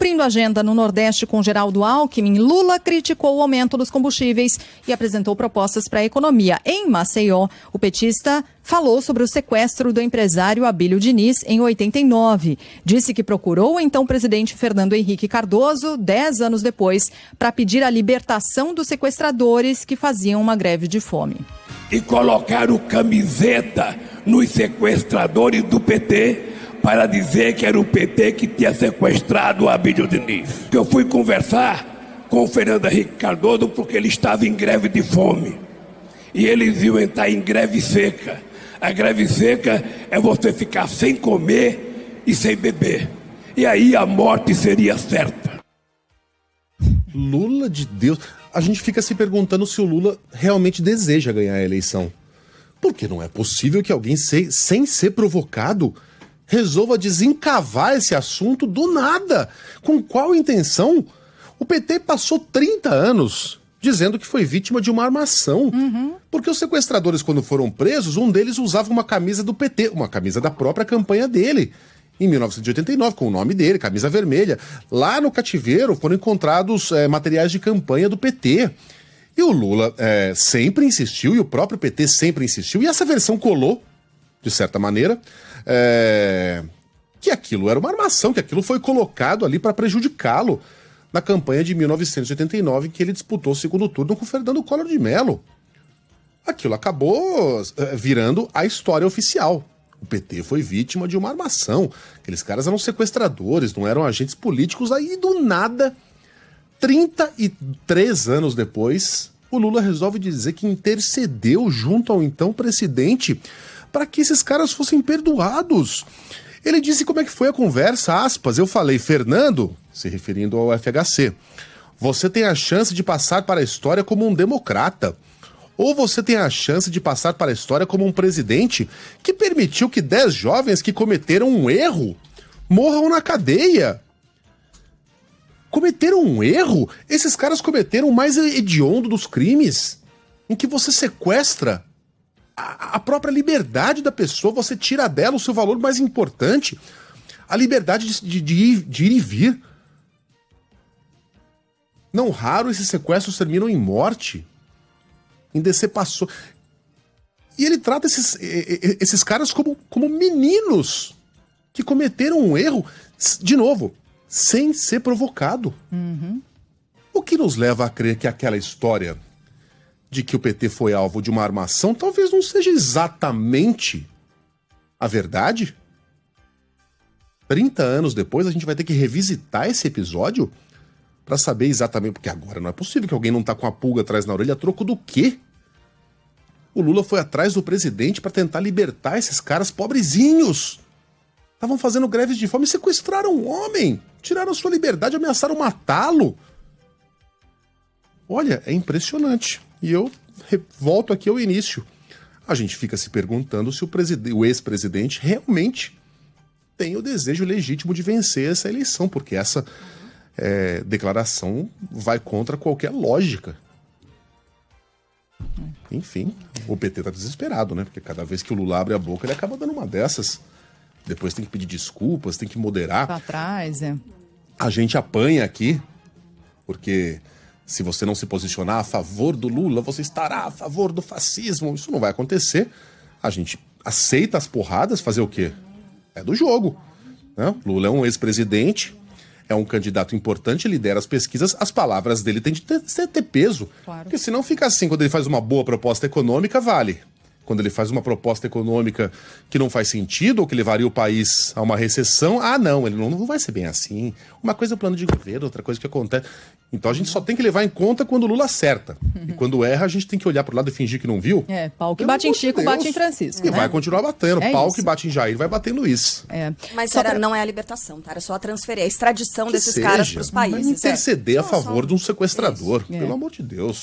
Cumprindo a agenda no Nordeste com Geraldo Alckmin, Lula criticou o aumento dos combustíveis e apresentou propostas para a economia. Em Maceió, o petista falou sobre o sequestro do empresário Abílio Diniz em 89. Disse que procurou o então presidente Fernando Henrique Cardoso, 10 anos depois, para pedir a libertação dos sequestradores que faziam uma greve de fome. E colocaram camiseta nos sequestradores do PT para dizer que era o PT que tinha sequestrado o Abílio Diniz. Eu fui conversar com o Fernando Henrique Cardoso porque ele estava em greve de fome. E eles iam entrar em greve seca. A greve seca é você ficar sem comer e sem beber. E aí a morte seria certa. Lula de Deus. A gente fica se perguntando se o Lula realmente deseja ganhar a eleição. Porque não é possível que alguém, sem ser provocado, resolva desencavar esse assunto do nada. Com qual intenção? O PT passou 30 anos dizendo que foi vítima de uma armação. Porque os sequestradores, quando foram presos, um deles usava uma camisa do PT, uma camisa da própria campanha dele. Em 1989, com o nome dele, camisa vermelha. Lá no cativeiro foram encontrados materiais de campanha do PT. E o Lula sempre insistiu, e o próprio PT sempre insistiu, e essa versão colou, de certa maneira, que aquilo era uma armação, que aquilo foi colocado ali para prejudicá-lo na campanha de 1989, em que ele disputou o segundo turno com Fernando Collor de Mello. Aquilo acabou virando a história oficial. O PT foi vítima de uma armação. Aqueles caras eram sequestradores, não eram agentes políticos. Aí, do nada, 33 anos depois, o Lula resolve dizer que intercedeu junto ao então presidente para que esses caras fossem perdoados. Ele disse como é que foi a conversa, aspas, eu falei, Fernando, se referindo ao FHC, você tem a chance de passar para a história como um democrata. Ou você tem a chance de passar para a história como um presidente que permitiu que 10 jovens que cometeram um erro morram na cadeia. Cometeram um erro? Esses caras cometeram o mais hediondo dos crimes, em que você sequestra a própria liberdade da pessoa, você tira dela o seu valor mais importante, a liberdade de ir e vir. Não raro esses sequestros terminam em morte, em decepção. E ele trata esses caras como meninos que cometeram um erro, de novo, sem ser provocado. O que nos leva a crer que aquela história de que o PT foi alvo de uma armação talvez não seja exatamente a verdade? 30 anos depois a gente vai ter que revisitar esse episódio para saber exatamente, porque agora não é possível que alguém não tá com a pulga atrás na orelha, a troco do quê? O Lula foi atrás do presidente para tentar libertar esses caras pobrezinhos. Estavam fazendo greves de fome, sequestraram um homem, tiraram sua liberdade, ameaçaram matá-lo. Olha, é impressionante. E eu volto aqui ao início. A gente fica se perguntando se o ex-presidente realmente tem o desejo legítimo de vencer essa eleição, porque essa declaração vai contra qualquer lógica. Enfim, o PT tá desesperado, né? Porque cada vez que o Lula abre a boca, ele acaba dando uma dessas. Depois tem que pedir desculpas, tem que moderar. Pra trás, A gente apanha aqui, porque se você não se posicionar a favor do Lula, você estará a favor do fascismo. Isso não vai acontecer. A gente aceita as porradas, fazer o quê? É do jogo, né? Lula é um ex-presidente, é um candidato importante, lidera as pesquisas, as palavras dele têm de ter peso. Claro. Porque senão fica assim, quando ele faz uma boa proposta econômica, vale. Quando ele faz uma proposta econômica que não faz sentido, ou que levaria o país a uma recessão, não, ele não vai ser bem assim. Uma coisa é o plano de governo, outra coisa que acontece. Então a gente só tem que levar em conta quando o Lula acerta. E quando erra, a gente tem que olhar pro lado e fingir que não viu. Pau que bate em Chico, bate em Francisco. E vai continuar batendo. Pau isso. que bate em Jair, vai bater em Luiz. Mas não é a libertação, tá? Era só transferir a extradição desses seja, caras pros países. Mas interceder a favor de um sequestrador. Pelo amor de Deus.